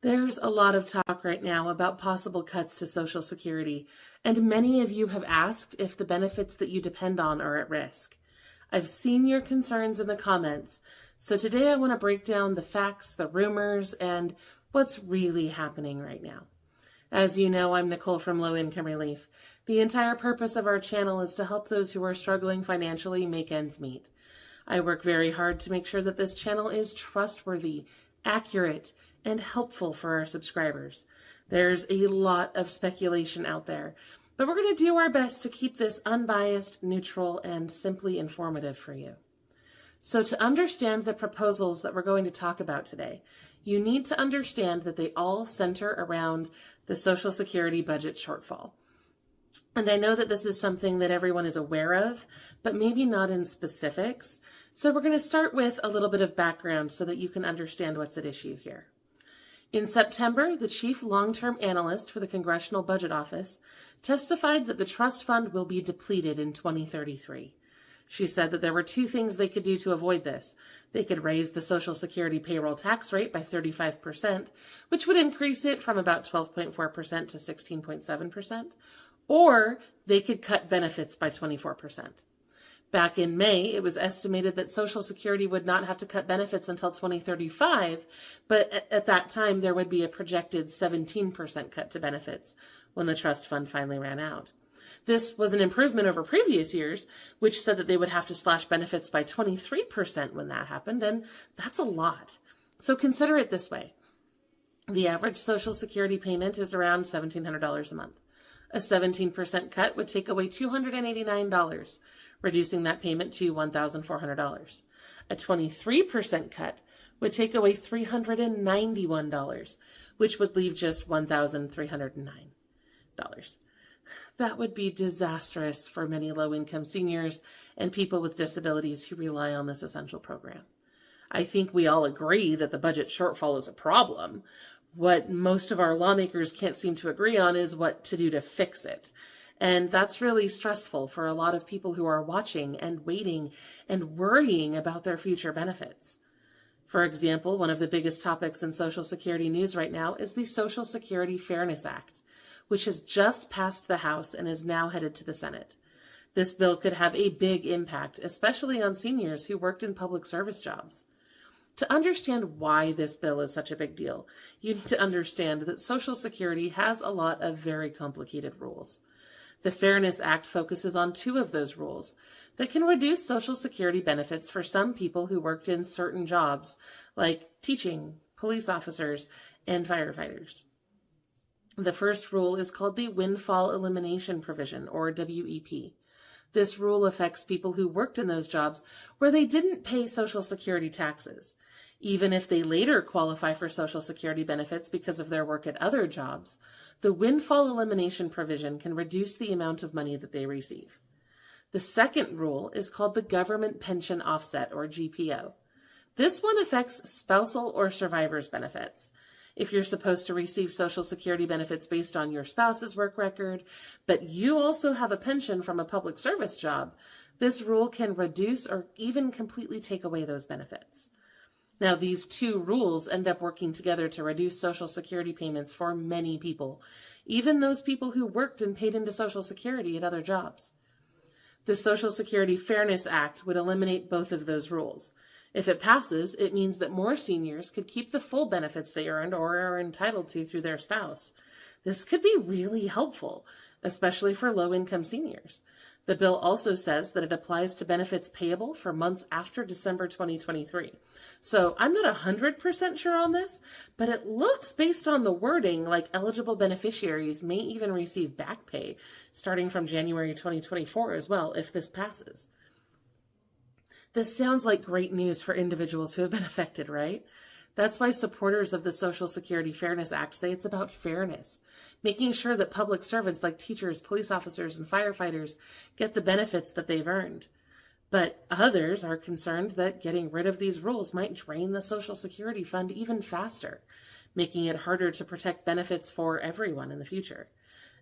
There's a lot of talk right now about possible cuts to Social Security, and many of you have asked if the benefits that you depend on are at risk. I've seen your concerns in the comments, so today I want to break down the facts, the rumors, and what's really happening right now. As you know, I'm Nicole from Low Income Relief. The entire purpose of our channel is to help those who are struggling financially make ends meet. I work very hard to make sure that this channel is trustworthy, accurate, and helpful for our subscribers. There's a lot of speculation out there, but we're going to do our best to keep this unbiased, neutral, and simply informative for you. So to understand the proposals that we're going to talk about today, you need to understand that they all center around the Social Security budget shortfall. And I know that this is something that everyone is aware of, but maybe not in specifics. So we're going to start with a little bit of background so that you can understand what's at issue here. In September, the chief long-term analyst for the Congressional Budget Office testified that the trust fund will be depleted in 2033. She said that there were two things they could do to avoid this. They could raise the Social Security payroll tax rate by 35%, which would increase it from about 12.4% to 16.7%, or they could cut benefits by 24%. Back in May, it was estimated that Social Security would not have to cut benefits until 2035, but at that time there would be a projected 17% cut to benefits when the trust fund finally ran out. This was an improvement over previous years, which said that they would have to slash benefits by 23% when that happened, and that's a lot. So consider it this way. The average Social Security payment is around $1,700 a month. A 17% cut would take away $289, reducing that payment to $1,400. A 23% cut would take away $391, which would leave just $1,309. That would be disastrous for many low-income seniors and people with disabilities who rely on this essential program. I think we all agree that the budget shortfall is a problem. What most of our lawmakers can't seem to agree on is what to do to fix it. And that's really stressful for a lot of people who are watching and waiting and worrying about their future benefits. For example, one of the biggest topics in Social Security news right now is the Social Security Fairness Act, which has just passed the House and is now headed to the Senate. This bill could have a big impact, especially on seniors who worked in public service jobs. To understand why this bill is such a big deal, you need to understand that Social Security has a lot of very complicated rules. The Fairness Act focuses on two of those rules that can reduce Social Security benefits for some people who worked in certain jobs, like teaching, police officers, and firefighters. The first rule is called the Windfall Elimination Provision, or WEP. This rule affects people who worked in those jobs where they didn't pay Social Security taxes. Even if they later qualify for Social Security benefits because of their work at other jobs, the Windfall Elimination Provision can reduce the amount of money that they receive. The second rule is called the Government Pension Offset, or GPO. This one affects spousal or survivor's benefits. If you're supposed to receive Social Security benefits based on your spouse's work record, but you also have a pension from a public service job, this rule can reduce or even completely take away those benefits. Now, these two rules end up working together to reduce Social Security payments for many people, even those people who worked and paid into Social Security at other jobs. The Social Security Fairness Act would eliminate both of those rules. If it passes, it means that more seniors could keep the full benefits they earned or are entitled to through their spouse. This could be really helpful, especially for low-income seniors. The bill also says that it applies to benefits payable for months after December 2023. So I'm not 100% sure on this, but it looks, based on the wording, like eligible beneficiaries may even receive back pay starting from January 2024 as well, if this passes. This sounds like great news for individuals who have been affected, right? That's why supporters of the Social Security Fairness Act say it's about fairness, making sure that public servants like teachers, police officers, and firefighters get the benefits that they've earned. But others are concerned that getting rid of these rules might drain the Social Security fund even faster, making it harder to protect benefits for everyone in the future.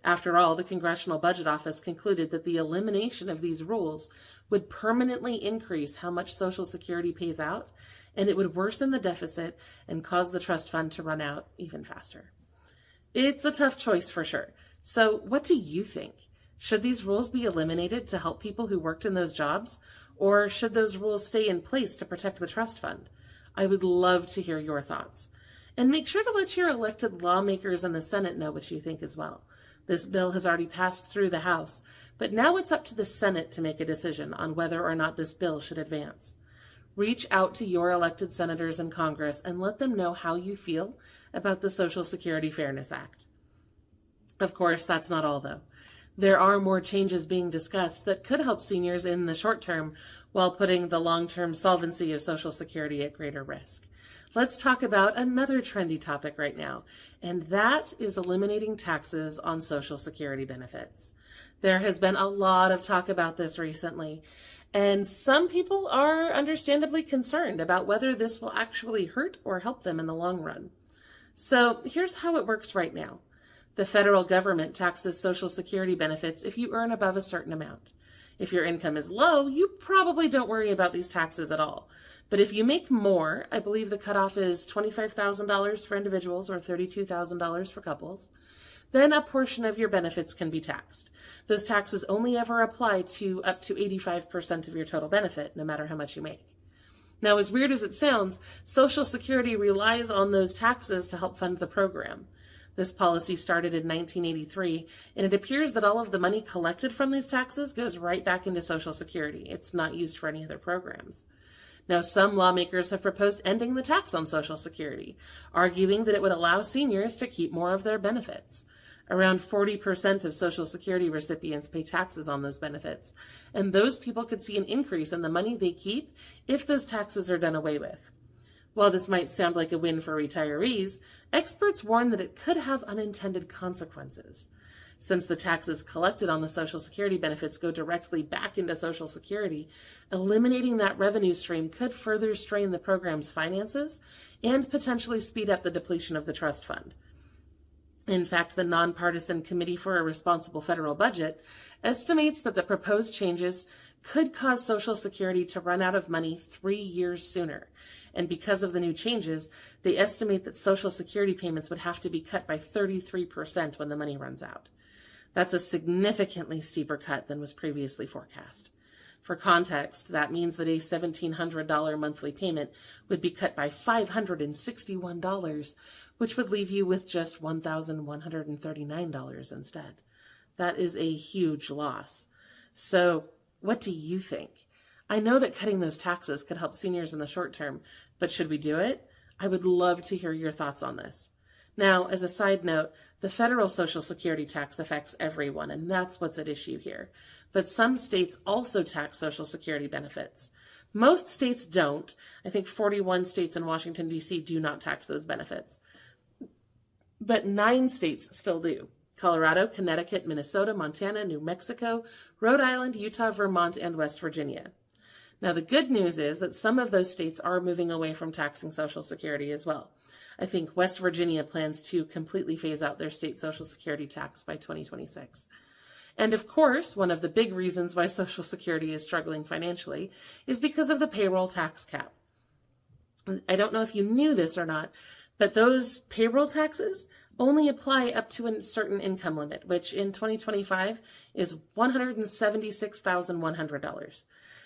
After all, the Congressional Budget Office concluded that the elimination of these rules would permanently increase how much Social Security pays out, and it would worsen the deficit and cause the trust fund to run out even faster. It's a tough choice for sure. So what do you think? Should these rules be eliminated to help people who worked in those jobs, or should those rules stay in place to protect the trust fund? I would love to hear your thoughts. And make sure to let your elected lawmakers in the Senate know what you think as well. This bill has already passed through the House, but now it's up to the Senate to make a decision on whether or not this bill should advance. Reach out to your elected senators in Congress and let them know how you feel about the Social Security Fairness Act. Of course, that's not all, though. There are more changes being discussed that could help seniors in the short term while putting the long-term solvency of Social Security at greater risk. Let's talk about another trendy topic right now, and that is eliminating taxes on Social Security benefits. There has been a lot of talk about this recently, and some people are understandably concerned about whether this will actually hurt or help them in the long run. So here's how it works right now. The federal government taxes Social Security benefits if you earn above a certain amount. If your income is low, you probably don't worry about these taxes at all. But if you make more, I believe the cutoff is $25,000 for individuals or $32,000 for couples, then a portion of your benefits can be taxed. Those taxes only ever apply to up to 85% of your total benefit, no matter how much you make. Now, as weird as it sounds, Social Security relies on those taxes to help fund the program. This policy started in 1983, and it appears that all of the money collected from these taxes goes right back into Social Security. It's not used for any other programs. Now, some lawmakers have proposed ending the tax on Social Security, arguing that it would allow seniors to keep more of their benefits. Around 40% of Social Security recipients pay taxes on those benefits, and those people could see an increase in the money they keep if those taxes are done away with. While this might sound like a win for retirees, experts warn that it could have unintended consequences. Since the taxes collected on the Social Security benefits go directly back into Social Security, eliminating that revenue stream could further strain the program's finances and potentially speed up the depletion of the trust fund. In fact, the Nonpartisan Committee for a Responsible Federal Budget estimates that the proposed changes could cause Social Security to run out of money 3 years sooner. And because of the new changes, they estimate that Social Security payments would have to be cut by 33% when the money runs out. That's a significantly steeper cut than was previously forecast. For context, that means that a $1,700 monthly payment would be cut by $561, which would leave you with just $1,139 instead. That is a huge loss. So, what do you think? I know that cutting those taxes could help seniors in the short term, but should we do it? I would love to hear your thoughts on this. Now, as a side note, the federal Social Security tax affects everyone, and that's what's at issue here. But some states also tax Social Security benefits. Most states don't. I think 41 states in Washington, D.C. do not tax those benefits. But 9 states still do. Colorado, Connecticut, Minnesota, Montana, New Mexico, Rhode Island, Utah, Vermont, and West Virginia. Now, the good news is that some of those states are moving away from taxing Social Security as well. I think West Virginia plans to completely phase out their state Social Security tax by 2026. And of course, one of the big reasons why Social Security is struggling financially is because of the payroll tax cap. I don't know if you knew this or not, but those payroll taxes only apply up to a certain income limit, which in 2025 is $176,100.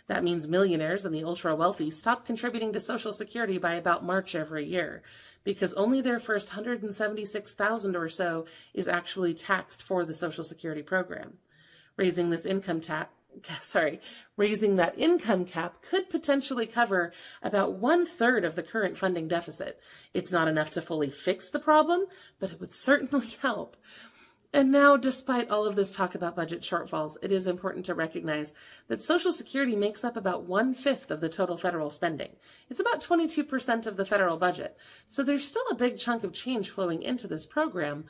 That means millionaires and the ultra-wealthy stop contributing to Social Security by about March every year, because only their first $176,000 or so is actually taxed for the Social Security program. Raising that income cap could potentially cover about 1/3 of the current funding deficit. It's not enough to fully fix the problem, but it would certainly help. And now, despite all of this talk about budget shortfalls, it is important to recognize that Social Security makes up about 1/5 of the total federal spending. It's about 22% of the federal budget. So there's still a big chunk of change flowing into this program,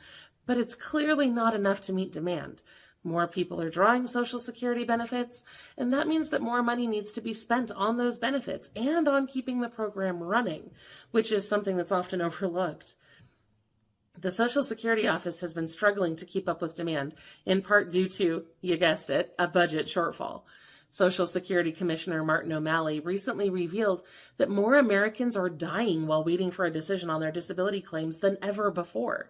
but it's clearly not enough to meet demand. More people are drawing Social Security benefits, and that means that more money needs to be spent on those benefits and on keeping the program running, which is something that's often overlooked. The Social Security Office has been struggling to keep up with demand, in part due to, you guessed it, a budget shortfall. Social Security Commissioner Martin O'Malley recently revealed that more Americans are dying while waiting for a decision on their disability claims than ever before.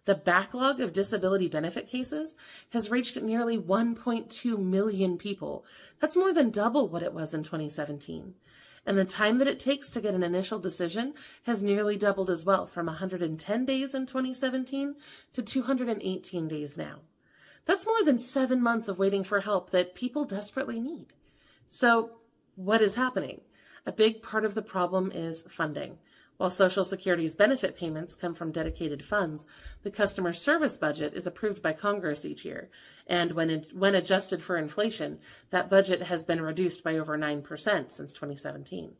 The backlog of disability benefit cases has reached nearly 1.2 million people. That's more than double what it was in 2017. And the time that it takes to get an initial decision has nearly doubled as well, from 110 days in 2017 to 218 days now. That's more than 7 months of waiting for help that people desperately need. So, what is happening? A big part of the problem is funding. While Social Security's benefit payments come from dedicated funds, the customer service budget is approved by Congress each year. And when adjusted for inflation, that budget has been reduced by over 9% since 2017.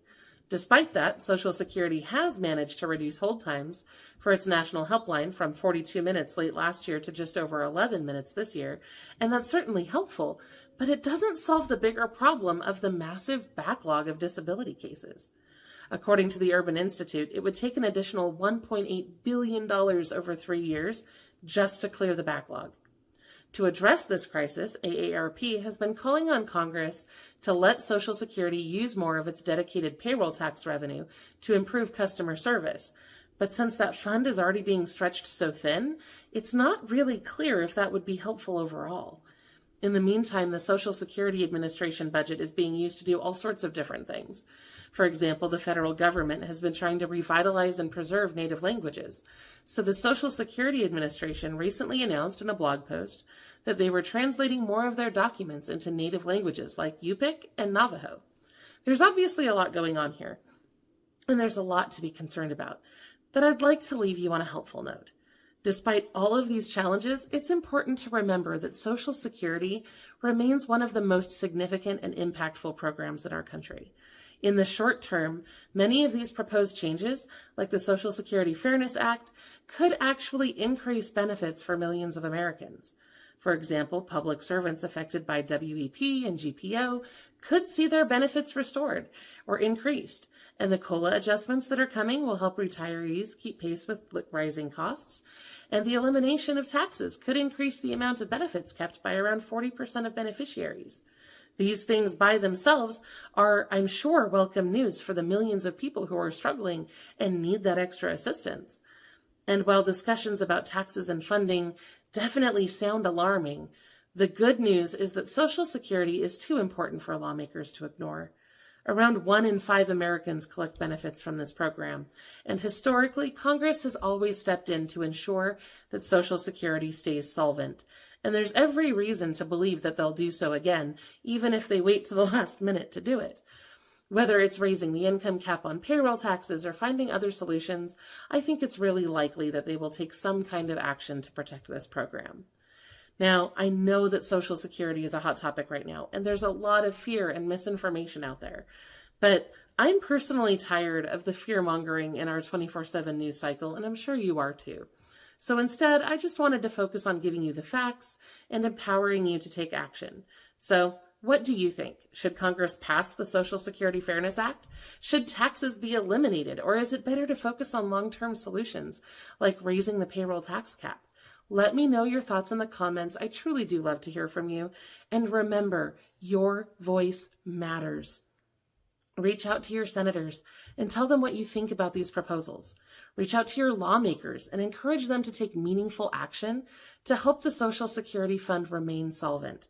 Despite that, Social Security has managed to reduce hold times for its national helpline from 42 minutes late last year to just over 11 minutes this year, and that's certainly helpful, but it doesn't solve the bigger problem of the massive backlog of disability cases. According to the Urban Institute, it would take an additional $1.8 billion over 3 years just to clear the backlog. To address this crisis, AARP has been calling on Congress to let Social Security use more of its dedicated payroll tax revenue to improve customer service. But since that fund is already being stretched so thin, it's not really clear if that would be helpful overall. In the meantime, the Social Security Administration budget is being used to do all sorts of different things. For example, the federal government has been trying to revitalize and preserve native languages. So the Social Security Administration recently announced in a blog post that they were translating more of their documents into native languages like Yupik and Navajo. There's obviously a lot going on here, and there's a lot to be concerned about. But I'd like to leave you on a helpful note. Despite all of these challenges, it's important to remember that Social Security remains one of the most significant and impactful programs in our country. In the short term, many of these proposed changes, like the Social Security Fairness Act, could actually increase benefits for millions of Americans. For example, public servants affected by WEP and GPO could see their benefits restored or increased, and the COLA adjustments that are coming will help retirees keep pace with rising costs, and the elimination of taxes could increase the amount of benefits kept by around 40% of beneficiaries. These things by themselves are, I'm sure, welcome news for the millions of people who are struggling and need that extra assistance. And while discussions about taxes and funding definitely sound alarming, the good news is that Social Security is too important for lawmakers to ignore. Around 1 in 5 Americans collect benefits from this program, and historically, Congress has always stepped in to ensure that Social Security stays solvent, and there's every reason to believe that they'll do so again, even if they wait to the last minute to do it. Whether it's raising the income cap on payroll taxes or finding other solutions, I think it's really likely that they will take some kind of action to protect this program. Now, I know that Social Security is a hot topic right now, and there's a lot of fear and misinformation out there. But I'm personally tired of the fear-mongering in our 24/7 news cycle, and I'm sure you are too. So instead, I just wanted to focus on giving you the facts and empowering you to take action. So, what do you think? Should Congress pass the Social Security Fairness Act? Should taxes be eliminated, or is it better to focus on long-term solutions, like raising the payroll tax cap? Let me know your thoughts in the comments. I truly do love to hear from you. And remember, your voice matters. Reach out to your senators and tell them what you think about these proposals. Reach out to your lawmakers and encourage them to take meaningful action to help the Social Security Fund remain solvent.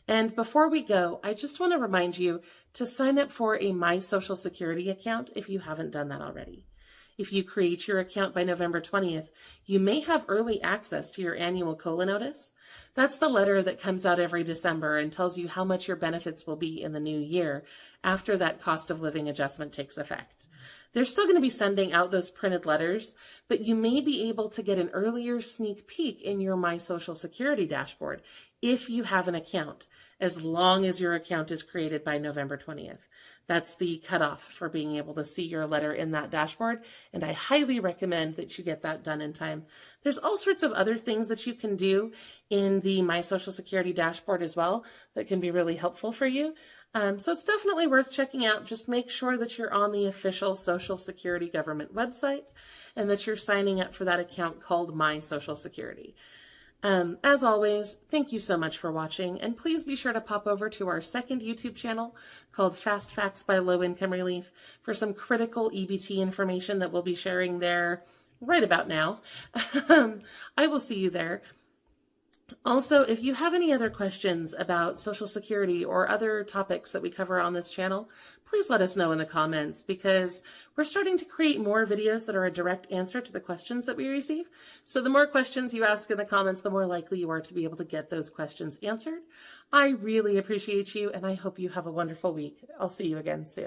And before we go, I just want to remind you to sign up for a My Social Security account if you haven't done that already. If you create your account by November 20th, you may have early access to your annual COLA notice. That's the letter that comes out every December and tells you how much your benefits will be in the new year after that cost of living adjustment takes effect. They're still going to be sending out those printed letters, but you may be able to get an earlier sneak peek in your My Social Security dashboard if you have an account, as long as your account is created by November 20th. That's the cutoff for being able to see your letter in that dashboard, and I highly recommend that you get that done in time. There's all sorts of other things that you can do in the My Social Security dashboard as well that can be really helpful for you. So it's definitely worth checking out. Just make sure that you're on the official Social Security government website and that you're signing up for that account called My Social Security. As always, thank you so much for watching, and please be sure to pop over to our second YouTube channel called Fast Facts by Low Income Relief for some critical EBT information that we'll be sharing there right about now. I will see you there. Also, if you have any other questions about Social Security or other topics that we cover on this channel, please let us know in the comments, because we're starting to create more videos that are a direct answer to the questions that we receive. So the more questions you ask in the comments, the more likely you are to be able to get those questions answered. I really appreciate you, and I hope you have a wonderful week. I'll see you again soon.